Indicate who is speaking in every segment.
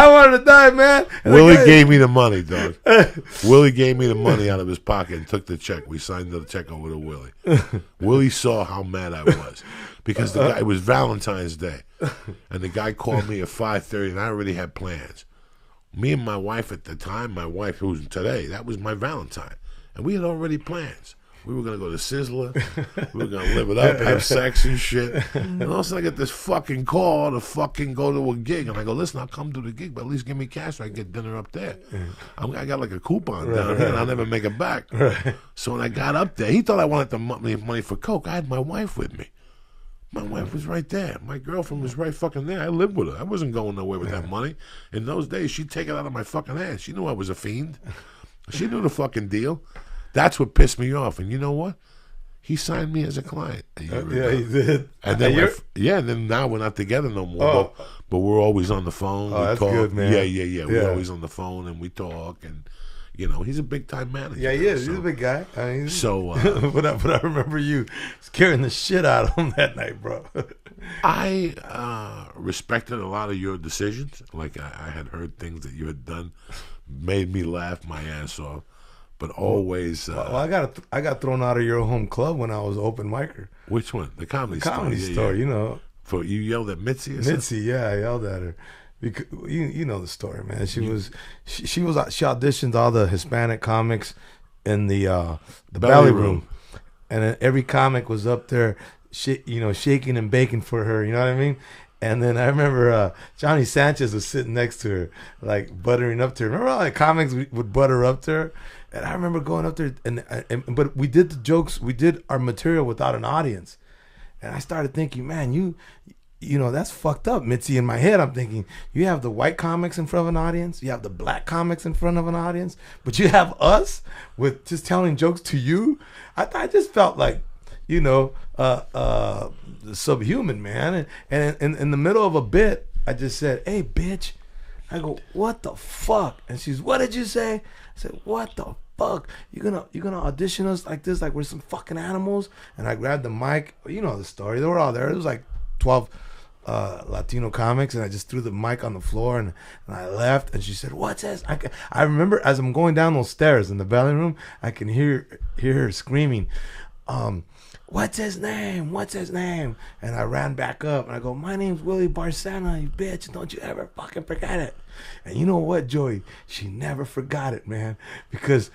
Speaker 1: I wanted to die, man. And
Speaker 2: Willie gave me the money, dog. Willie gave me the money out of his pocket and took the check. We signed the check over to Willie. Willie saw how mad I was because the guy, it was Valentine's Day, and the guy called me at 5:30, and I already had plans. Me and my wife at the time, my wife who's today, that was my Valentine, and we had already plans. We were going to go to Sizzler. We were going to live it up, have sex and shit. And all of a sudden I get this fucking call to fucking go to a gig. And I go, listen, I'll come to the gig, but at least give me cash so I can get dinner up there. I got like a coupon down here, and I'll never make it back. So when I got up there, he thought I wanted the money for Coke. I had my wife with me. My wife was right there. My girlfriend was right fucking there. I lived with her. I wasn't going nowhere with that money. In those days, she'd take it out of my fucking hands. She knew I was a fiend. She knew the fucking deal. That's what pissed me off. And you know what? He signed me as a client.
Speaker 1: Yeah, he did.
Speaker 2: And then and then now we're not together no more. But we're always on the phone.
Speaker 1: Oh,
Speaker 2: we
Speaker 1: that's
Speaker 2: talk.
Speaker 1: good, man.
Speaker 2: Yeah. We're always on the phone and we talk. And, you know, he's a big time manager.
Speaker 1: Yeah, he is. He's a big guy. I mean,
Speaker 2: so,
Speaker 1: but I remember you scaring the shit out of him that night, bro.
Speaker 2: I respected a lot of your decisions. Like I had heard things that you had done, made me laugh my ass off. But always.
Speaker 1: Well, I got thrown out of your home club when I was open micer.
Speaker 2: Which one? The comedy
Speaker 1: store.
Speaker 2: Yeah.
Speaker 1: You know.
Speaker 2: For you yelled at Mitzi.
Speaker 1: Mitzi, yeah, I yelled at her. Because, you know the story, man. She auditioned all the Hispanic comics in the Belly Room, and then every comic was up there, shaking and baking for her. You know what I mean? And then I remember Johnny Sanchez was sitting next to her, like buttering up to her. Remember all the comics would butter up to her? And I remember going up there, but we did the jokes, we did our material without an audience. And I started thinking, man, you know, that's fucked up, Mitzi. In my head, I'm thinking, you have the white comics in front of an audience, you have the black comics in front of an audience, but you have us with just telling jokes to you. I just felt like, you know, subhuman, man. And in the middle of a bit, I just said, hey, bitch. I go, what the fuck? And she's, what did you say? I said, what the fuck? You're gonna audition us like this, like we're some fucking animals? And I grabbed the mic. You know the story. They were all there. It was like 12 Latino comics, and I just threw the mic on the floor, and I left. And she said, what's this? I remember as I'm going down those stairs in the Belly Room, I can hear her screaming, what's his name? What's his name? And I ran back up and I go, my name's Willie Barcena, you bitch. Don't you ever fucking forget it. And you know what, Joey? She never forgot it, man. Because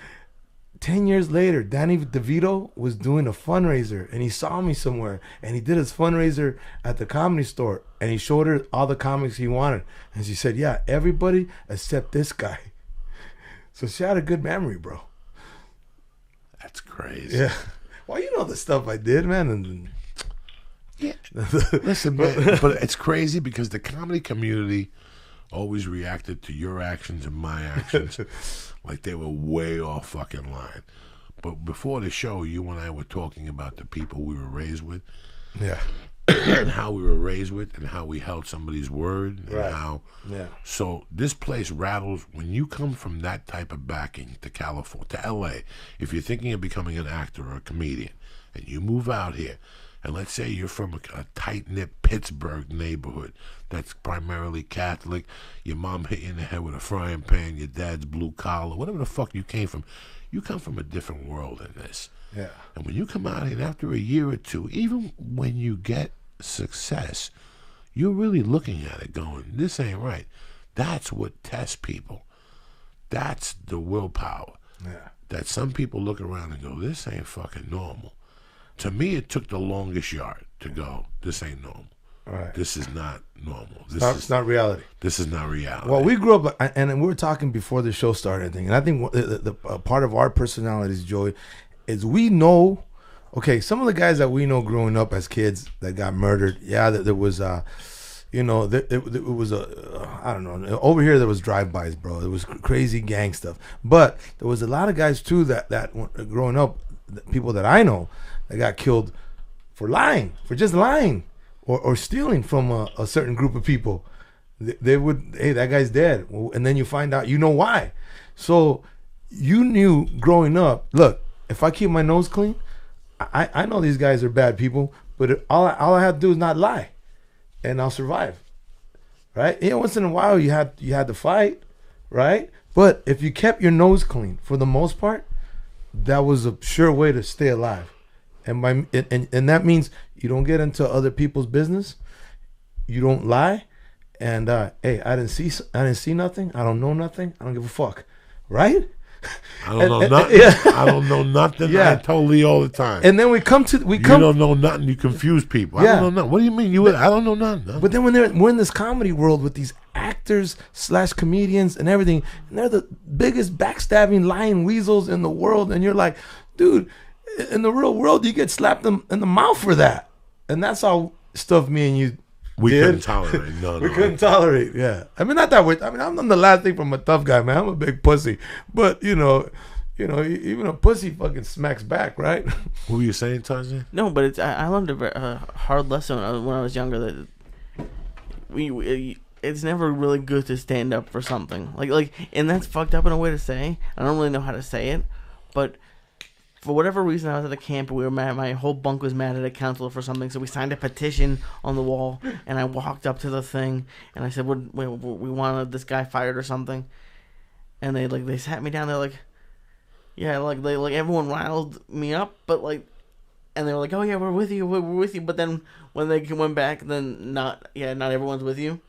Speaker 1: 10 years later, Danny DeVito was doing a fundraiser and he saw me somewhere and he did his fundraiser at the Comedy Store and he showed her all the comics he wanted. And she said, yeah, everybody except this guy. So she had a good memory, bro.
Speaker 2: That's crazy.
Speaker 1: Yeah. Well, you know the stuff I did, man. And
Speaker 2: yeah. Listen, man, but it's crazy because the comedy community always reacted to your actions and my actions like they were way off fucking line. But before the show, you and I were talking about the people we were raised with.
Speaker 1: Yeah.
Speaker 2: And how we were raised with and how we held somebody's word. And
Speaker 1: right.
Speaker 2: How,
Speaker 1: yeah.
Speaker 2: So this place rattles when you come from that type of backing to California, to LA. If you're thinking of becoming an actor or a comedian and you move out here, and let's say you're from a tight-knit Pittsburgh neighborhood that's primarily Catholic, your mom hit you in the head with a frying pan, your dad's blue collar, whatever the fuck you came from, you come from a different world than this.
Speaker 1: Yeah.
Speaker 2: And when you come out here, and after a year or two, even when you get success, you're really looking at it going, this ain't right. That's what tests people. That's the willpower.
Speaker 1: Yeah. That
Speaker 2: some people look around and go, this ain't fucking normal. To me, it took the longest yard to go, this ain't normal.
Speaker 1: Right.
Speaker 2: This is not normal.
Speaker 1: It's not reality.
Speaker 2: This is not reality.
Speaker 1: Well, we grew up, and we were talking before the show started, and I think the part of our personalities, Joey, is we know, okay, some of the guys that we know growing up as kids that got murdered, yeah, there was, it was I don't know, over here there was drive-bys, bro. There was crazy gang stuff. But there was a lot of guys, too, that growing up, people that I know, that got killed for lying, for just lying or stealing from a certain group of people. They would, hey, that guy's dead. And then you find out, you know why. So you knew growing up, look, if I keep my nose clean, I know these guys are bad people, but all I have to do is not lie, and I'll survive. right? Yeah, once in a while you had to fight, right? But if you kept your nose clean for the most part, that was a sure way to stay alive. And that means you don't get into other people's business, you don't lie, and hey, I didn't see nothing, I don't know nothing, I don't give a fuck, right?
Speaker 2: I don't know nothing.
Speaker 1: Yeah.
Speaker 2: I don't know nothing.
Speaker 1: Yeah.
Speaker 2: I totally all the time.
Speaker 1: And then you
Speaker 2: don't know nothing. You confuse people.
Speaker 1: Yeah.
Speaker 2: I don't know nothing. What do you mean? I don't know nothing.
Speaker 1: But then when we're in this comedy world with these actors / comedians and everything, and they're the biggest backstabbing lying weasels in the world, and you're like, dude, in the real world you get slapped in the mouth for that. And that's all stuff me and you
Speaker 2: couldn't tolerate. No,
Speaker 1: we couldn't tolerate. Yeah, I mean, not that way. I mean, I'm the last thing from a tough guy, man. I'm a big pussy, but you know, even a pussy fucking smacks back, right?
Speaker 2: What were you saying, Tarzan?
Speaker 3: No, but I learned a hard lesson when I was younger that it's never really good to stand up for something like, and that's fucked up in a way to say. I don't really know how to say it, but. For whatever reason, I was at a camp. We were mad. My whole bunk was mad at a counselor for something. So we signed a petition on the wall, and I walked up to the thing, and I said, "We wanted this guy fired or something." And they sat me down. They're like, "Yeah, they everyone riled me up, but and they were like, oh yeah, we're with you, we're with you." But then when they went back, then not everyone's with you.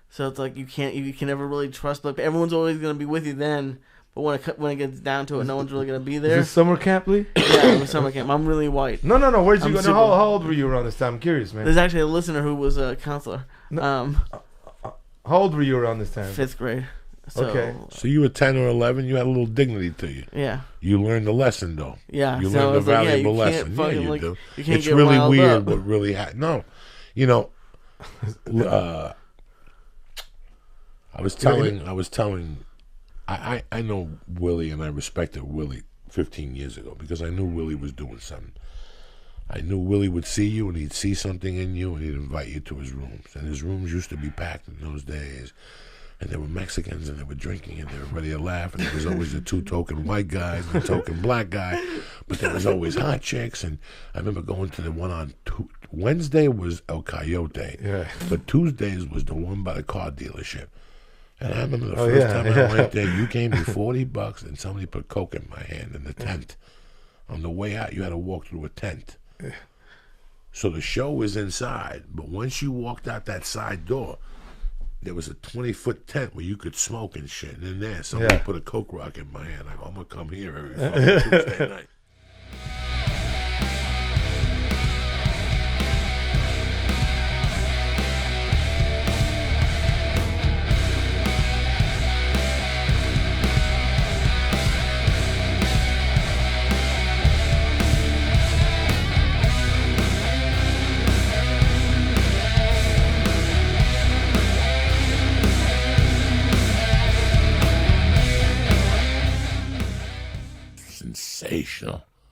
Speaker 3: So it's like you can never really trust. Like everyone's always gonna be with you then. But when it gets down to it, no one's really gonna be there.
Speaker 1: Is this summer camp, Lee?
Speaker 3: Yeah, it was summer camp. I'm really white.
Speaker 1: No. Where'd you go?
Speaker 3: Super...
Speaker 1: How old were you around this time? I'm curious, man.
Speaker 3: There's actually a listener who was a counselor.
Speaker 1: How old were you around this time?
Speaker 3: 5th grade. So,
Speaker 1: okay.
Speaker 2: So you were 10 or 11. You had a little dignity to you.
Speaker 3: Yeah.
Speaker 2: You learned the lesson, though.
Speaker 3: Yeah.
Speaker 2: You
Speaker 3: so
Speaker 2: learned a valuable
Speaker 3: you
Speaker 2: lesson. Yeah, you do.
Speaker 3: You can't
Speaker 2: it's
Speaker 3: get
Speaker 2: really
Speaker 3: riled
Speaker 2: weird,
Speaker 3: up.
Speaker 2: but really no. You know, I was telling. I know Willie, and I respected Willie 15 years ago because I knew Willie was doing something. I knew Willie would see you, and he'd see something in you, and he'd invite you to his rooms. And his rooms used to be packed in those days. And there were Mexicans, and they were drinking, and they were ready to laugh. And there was always the 2 token white guys and the token black guy. But there was always hot chicks. And I remember going to the one on Wednesday was El Coyote.
Speaker 1: Yeah.
Speaker 2: But Tuesdays was the one by the car dealership. And I remember the first time I went there, you gave me $40 and somebody put coke in my hand in the tent. On the way out, you had to walk through a tent. So the show was inside, but once you walked out that side door, there was a 20-foot tent where you could smoke and shit. And in there, somebody put a coke rock in my hand. I go, I'm going to come here every fucking Tuesday night. Sensational.